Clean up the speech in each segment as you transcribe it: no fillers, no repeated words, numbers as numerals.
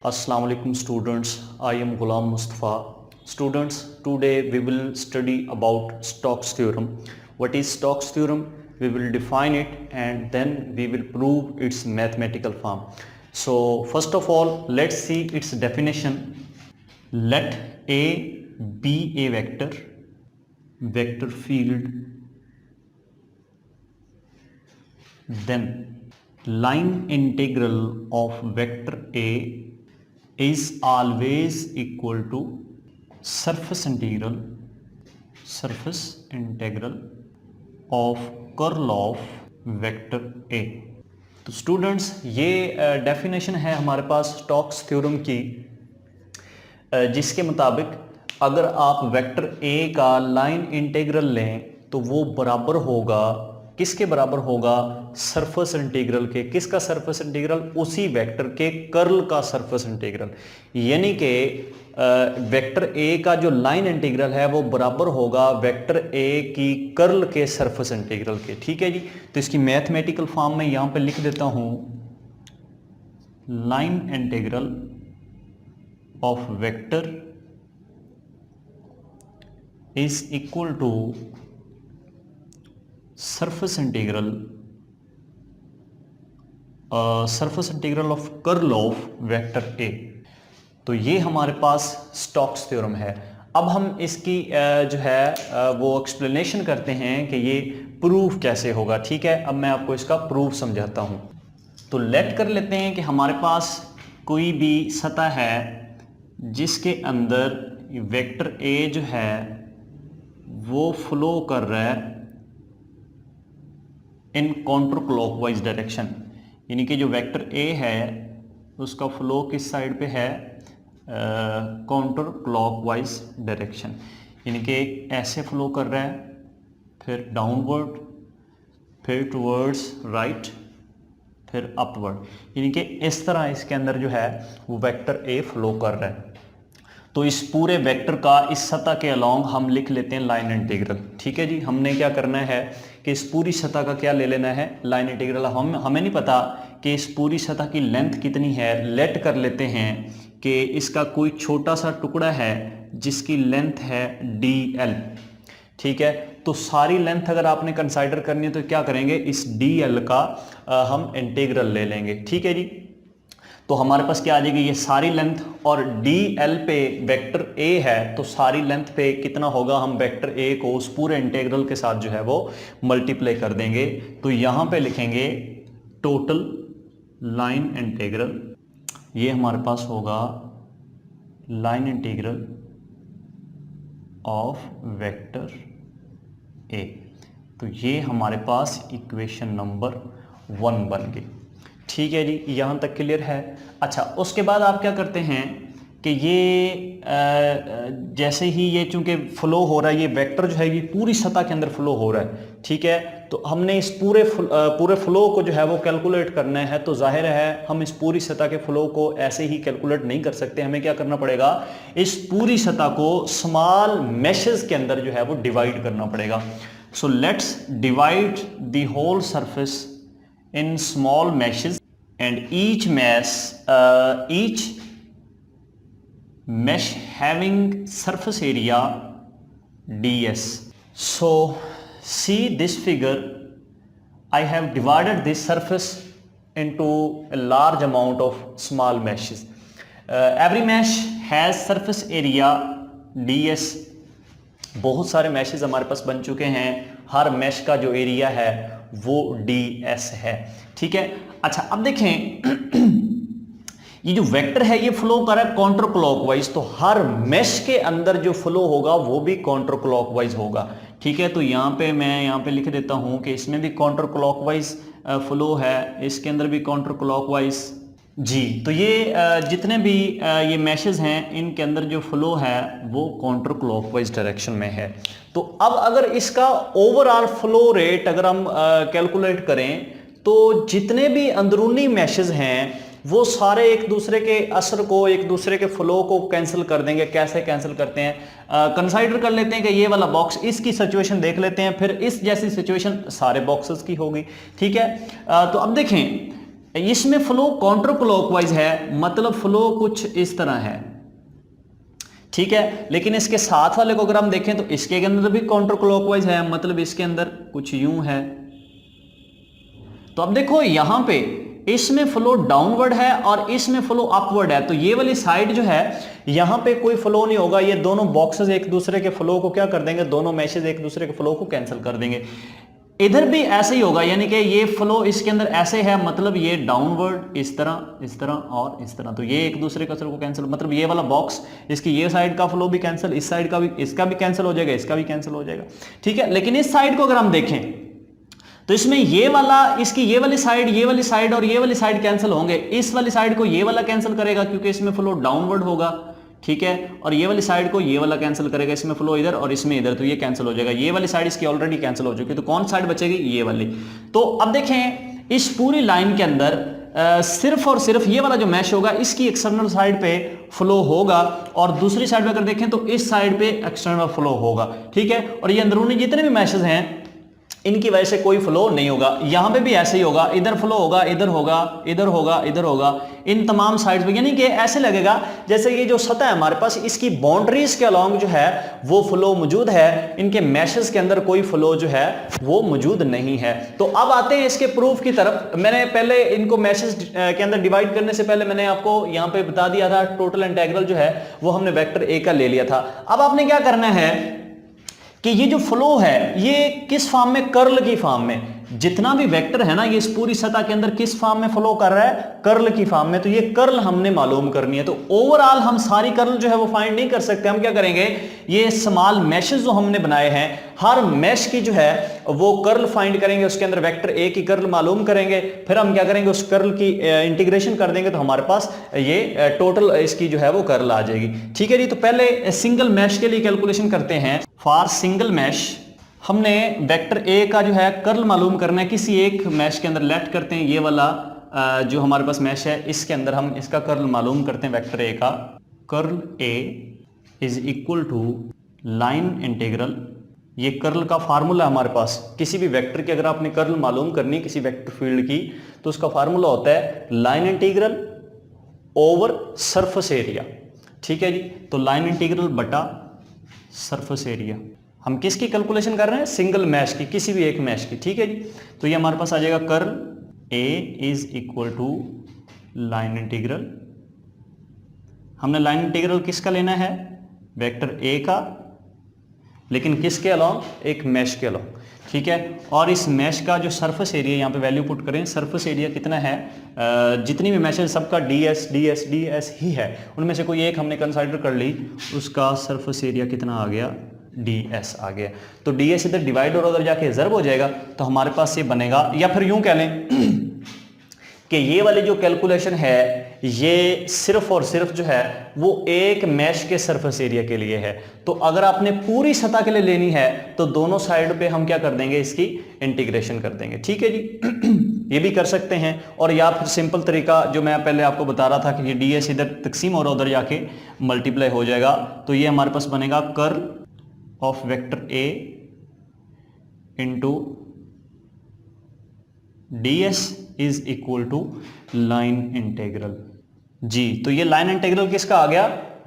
Assalamu alaikum students, I am Ghulam Mustafa. Students, today we will study about Stokes theorem. What is Stokes theorem? We will define it and then we will prove its mathematical form. So first of all, let's see its definition. Let A be a vector field, then line integral of vector A is always equal to surface integral of curl of vector A. तो students ये definition है हमारे पास Stokes theorem की, जिसके मुताबिक अगर आप vector A का लाइन इंटीग्रल लें तो वो बराबर होगा, किसके बराबर होगा? सरफेस इंटीग्रल के। किसका सरफेस इंटीग्रल? उसी वेक्टर के कर्ल का सरफेस इंटीग्रल। यानी कि वेक्टर ए का जो लाइन इंटीग्रल है वो बराबर होगा वेक्टर ए की कर्ल के सरफेस इंटीग्रल के। ठीक है जी। तो इसकी मैथमेटिकल फॉर्म में यहां पे लिख देता हूं, line integral of vector is equal to surface integral of curl of vector A। तो ये हमारे पास स्टोक्स थ्योरम है। अब हम इसकी जो है वो एक्सप्लेनेशन करते हैं कि ये प्रूफ कैसे होगा। ठीक है, अब मैं आपको इसका प्रूफ समझाता हूँ। तो लेट कर लेते हैं कि हमारे पास कोई भी सतह है जिसके अंदर वेक्टर A जो है वो फ्लो कर रहा है इन काउंटर क्लॉकवाइज डायरेक्शन। यानी कि जो वेक्टर ए है उसका फ्लो किस साइड पे है? Counter clockwise direction. यानी कि ऐसे फ्लो कर रहा है, फिर डाउनवर्ड, फिर टुवर्ड्स राइट, फिर अपवर्ड। यानी कि इस तरह इसके अंदर जो है वो वेक्टर ए फ्लो कर रहा है। तो इस पूरे वेक्टर का इस सतह के अलोंग हम लिख लेते हैं लाइन इंटीग्रल। ठीक है जी। हमने क्या करना है कि इस पूरी सतह का क्या ले लेना है? Line integral. हमें नहीं पता कि इस पूरी सतह की लेंथ कितनी है। लेट कर लेते हैं कि इसका कोई छोटा सा टुकड़ा है जिसकी लेंथ है DL। ठीक है, तो सारी लेंथ अगर आपने कंसाइडर करनी है तो क्या करेंगे? इस DL का हम इंटीग्रल ले लेंगे। ठीक है जी। तो हमारे पास क्या आ जाएगी? ये सारी लेंथ, और DL पे वेक्टर A है तो सारी लेंथ पे कितना होगा? हम वेक्टर A को उस पूरे इंटीग्रल के साथ जो है वो मल्टीप्लाई कर देंगे। तो यहाँ पे लिखेंगे टोटल लाइन इंटीग्रल। ये हमारे पास होगा line integral of vector A। तो ये हमारे पास इक्वेशन नंबर 1 बन गई। ठीक है जी, यहाँ तक क्लियर है। अच्छा, उसके बाद आप क्या करते हैं कि ये जैसे ही ये चूंकि फ्लो हो रहा है, ये वेक्टर जो है ये पूरी सतह के अंदर फ्लो हो रहा है। ठीक है, तो हमने इस पूरे फ्लो को जो है वो कैलकुलेट करना है। तो जाहिर है हम इस पूरी सतह के फ्लो को ऐसे ही कैलकुलेट नहीं कर सकते। हमें क्या करना पड़ेगा? इस पूरी सतह को स्मॉल मैशेस के अंदर जो है वो डिवाइड करना पड़ेगा। So let's divide the whole surface in small meshes, and each mesh having surface area ds. So see this figure, I have divided this surface into a large amount of small meshes. Every mesh has surface area ds. बहुत सारे meshes हमारे पास बन चुके हैं। हर mash का जो area है वो ds है। ठीक है। अच्छा, अब देखें ये जो वेक्टर है ये फ्लो कर रहा है काउंटर क्लॉकवाइज, तो हर मैश के अंदर जो फ्लो होगा वो भी काउंटर क्लॉकवाइज होगा। ठीक है, तो यहाँ पे मैं यहाँ पे लिख देता हूँ कि इसमें भी काउंटर क्लॉकवाइज फ्लो है, इसके अंदर भी काउंटर क्लॉकवाइज जी। तो ये जितने भी ये मैशेस हैं इनके अंदर जो फ्लो है वो काउंटर क्लॉकवाइज डायरेक्शन में है। तो अब अगर इसका ओवरऑल फ्लो रेट अगर हम कैलकुलेट करें तो जितने भी अंदरूनी मैशेस हैं वो सारे एक दूसरे के असर को, एक दूसरे के फ्लो को कैंसिल कर देंगे। कैसे कैंसिल करते हैं? कंसाइडर कर लेते हैं कि ये वाला बॉक्स, इसकी सिचुएशन देख लेते हैं, फिर इस जैसी सिचुएशन सारे बॉक्सेस की होगी। ठीक है, तो अब देखें इसमें फ्लो काउंटर क्लॉकवाइज है, मतलब फ्लो कुछ इस तरह है, ठीक है। लेकिन इसके साथ वाले को अगर हम देखें तो इसके अंदर भी काउंटर क्लॉकवाइज है, मतलब इसके अंदर कुछ यूं है। तो अब देखो यहां पे इसमें फ्लो डाउनवर्ड है और इसमें फ्लो अपवर्ड है, तो ये वाली साइड जो है यहां पे कोई फ्लो नहीं होगा, ये दोनों बॉक्सेस एक दूसरे के फ्लो को क्या कर देंगे, दोनों मैशेज एक दूसरे के फ्लो को कैंसिल कर देंगे। इधर भी ऐसे ही होगा, यानी कि ये फ्लो इसके अंदर ऐसे है, मतलब ये डाउनवर्ड इस तरह और इस तरह, तो ये एक दूसरे का को कैंसिल, मतलब ये वाला बॉक्स इसकी ये साइड का फ्लो भी कैंसिल, इस साइड का भी, इसका भी कैंसिल हो जाएगा, इसका भी कैंसिल हो जाएगा, ठीक है। लेकिन इस साइड को अगर हम देखें तो इसमें ये वाला, इसकी ये वाली साइड और ये वाली साइड कैंसिल होंगे, इस वाली साइड को ये वाला कैंसिल करेगा क्योंकि इसमें फ्लो डाउनवर्ड होगा, ठीक है, और ये वाली साइड को ये वाला कैंसिल करेगा, इसमें फ्लो इधर और इसमें इधर, तो ये कैंसिल हो जाएगा। ये वाली साइड इसकी ऑलरेडी कैंसिल हो चुकी है, तो कौन साइड बचेगी, ये वाली। तो अब देखें इस पूरी लाइन के अंदर सिर्फ और सिर्फ ये वाला जो मैश होगा इसकी एक्सटर्नल साइड पे फ्लो होगा, और दूसरी साइड पे अगर देखें तो इस साइड पे एक्सटर्नल फ्लो होगा, ठीक है। और ये अंदरूनी जितने भी मैशेज हैं इनकी वजह से कोई फ्लो नहीं होगा। यहां पे भी ऐसे ही होगा, इधर फ्लो होगा, इधर होगा, इधर होगा, इधर होगा, इन तमाम साइड्स पे, यानी कि ऐसे लगेगा जैसे ये जो सतह है हमारे पास, इसकी बाउंड्रीज के अलोंग जो है वो फ्लो मौजूद है, इनके मैशेस के अंदर कोई फ्लो जो है वो मौजूद नहीं है। तो अब आते हैं इसके प्रूफ की तरफ। मैंने पहले इनको मैशेस के अंदर डिवाइड करने से पहले मैंने आपको यहां पे बता दिया था, टोटल इंटीग्रल जो है वो हमने वेक्टर ए का ले लिया था। अब आपने क्या करना है कि ये जो फ्लो है ये किस फॉर्म में, कर्ल की फॉर्म में, जितना भी वेक्टर है ना ये इस पूरी सतह के अंदर किस फॉर्म में फ्लो कर रहा है, कर्ल की फॉर्म में। तो ये कर्ल हमने मालूम करनी है। तो ओवरऑल हम सारी कर्ल जो है वो फाइंड नहीं कर सकते, हम क्या करेंगे, ये स्मॉल मैशेस जो हमने बनाए हैं हर मैश की जो है वो कर्ल फाइंड करेंगे, उसके अंदर वेक्टर ए की कर्ल मालूम करेंगे, फिर हम क्या करेंगे उस कर्ल की इंटीग्रेशन कर देंगे, तो हमारे पास ये टोटल इसकी जो है वो कर्ल आ जाएगी, ठीक है जी। तो पहले सिंगल मैश के लिए कैलकुलेशन करते हैं। फॉर सिंगल मैश हमने वेक्टर ए का जो है कर्ल मालूम करना है, किसी एक मैश के अंदर लेट करते हैं, ये वाला जो हमारे पास मैश है इसके अंदर हम इसका कर्ल मालूम करते हैं। वेक्टर ए का curl A is equal to line integral, ये कर्ल का फार्मूला हमारे पास, किसी भी वेक्टर की अगर आपने कर्ल मालूम करनी है किसी वेक्टर फील्ड की, तो उसका फार्मूला होता है line integral over surface area, ठीक है जी। तो लाइन इंटीग्रल बटा सरफेस एरिया, हम किसकी कैलकुलेशन कर रहे हैं, सिंगल मैश की, किसी भी एक मैश की, ठीक है जी। तो ये हमारे पास आ जाएगा curl A is equal to line integral, हमने लाइन इंटीग्रल किसका लेना है, वेक्टर ए का, लेकिन किसके अलोंग, एक मैश के अलोंग, ठीक है। और इस मैश का जो सरफेस एरिया, यहाँ पे वैल्यू पुट करें, सरफेस एरिया कितना है, जितनी भी मैश है सबका ds ds ds ही है, उनमें से कोई एक हमने कंसिडर कर ली, उसका सरफेस एरिया कितना आ गया, ds आ गया। तो ds इधर डिवाइड और उधर जाके ज़र्ब हो जाएगा, तो हमारे पास ये बनेगा, या फिर यूं कह लें कि ये वाली जो कैलकुलेशन है ये सिर्फ और सिर्फ जो है वो एक मैश के सरफेस एरिया के लिए है। तो अगर आपने पूरी सतह के लिए लेनी है तो दोनों साइड पे हम क्या कर देंगे, इसकी इंटीग्रेशन कर देंगे, ठीक है जी। ये भी कर सकते हैं, और या फिर सिंपल तरीका जो मैं पहले आपको बता रहा था कि ये ds इधर तकसीम और उधर जाके मल्टीप्लाई हो जाएगा, तो ये हमारे पास बनेगा curl of vector A into ds is equal to line integral जी। तो ये लाइन इंटीग्रल किसका आ गया,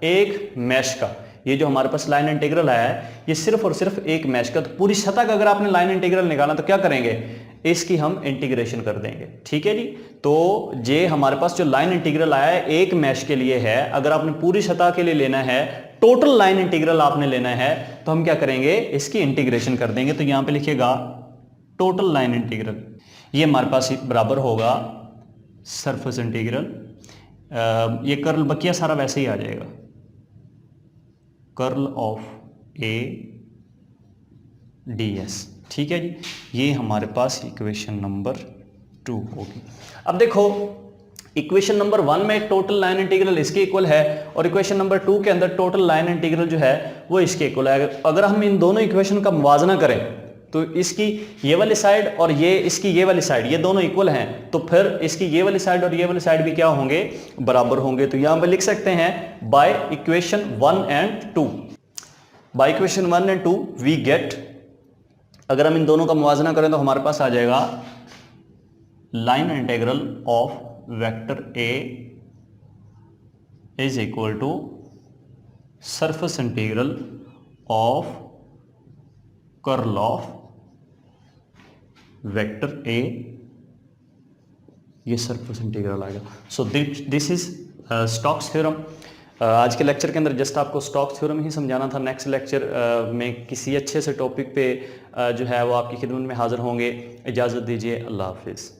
एक मैश का। ये जो हमारे पास लाइन इंटीग्रल आया है ये सिर्फ और सिर्फ एक मैश का। तो पूरी सतह का अगर आपने लाइन इंटीग्रल निकालना तो क्या करेंगे, इसकी हम इंटीग्रेशन कर देंगे, ठीक है जी। तो ये हमारे पास जो लाइन इंटीग्रल आया है एक मैश के लिए है, अगर आपने पूरी सतह के लिए लेना है, टोटल लाइन इंटीग्रल आपने लेना है, तो हम क्या करेंगे, इसकी इंटीग्रेशन कर देंगे। तो यहां पे लिखिएगा टोटल लाइन इंटीग्रल, ये हमारे पास बराबर होगा सरफेस इंटीग्रल, ये कर्ल बकिया सारा वैसे ही आ जाएगा, कर्ल ऑफ ए ds, ठीक है जी। ये हमारे पास इक्वेशन नंबर 2 होगी। अब देखो इक्वेशन नंबर 1 में टोटल लाइन इंटीग्रल इसके इक्वल है, और इक्वेशन नंबर 2 के अंदर टोटल लाइन इंटीग्रल जो है वो इसके इक्वल है। अगर हम इन दोनों इक्वेशन का मुवाजना करें तो इसकी ये वाली साइड और ये इसकी ये वाली साइड, ये दोनों इक्वल हैं, तो फिर इसकी ये वाली साइड और ये वाली साइड भी क्या होंगे, बराबर होंगे। तो यहां पे लिख सकते हैं by equation 1 and 2, by equation 1 and 2 we get, अगर हम इन दोनों का मुवाजना करें तो हमारे पास आ जाएगा line integral of vector A is equal to surface integral of curl of vector A, ये सरफेस इंटीग्रल आएगा। So this is Stokes theorem. आज के लेक्चर के अंदर जस्ट आपको स्टोक्स थ्योरम ही समझाना था। नेक्स्ट लेक्चर में किसी अच्छे से टॉपिक पे जो है वो आपकी खिदमत में हाजिर होंगे। इजाज़त दीजिए, अल्लाह हाफिज़।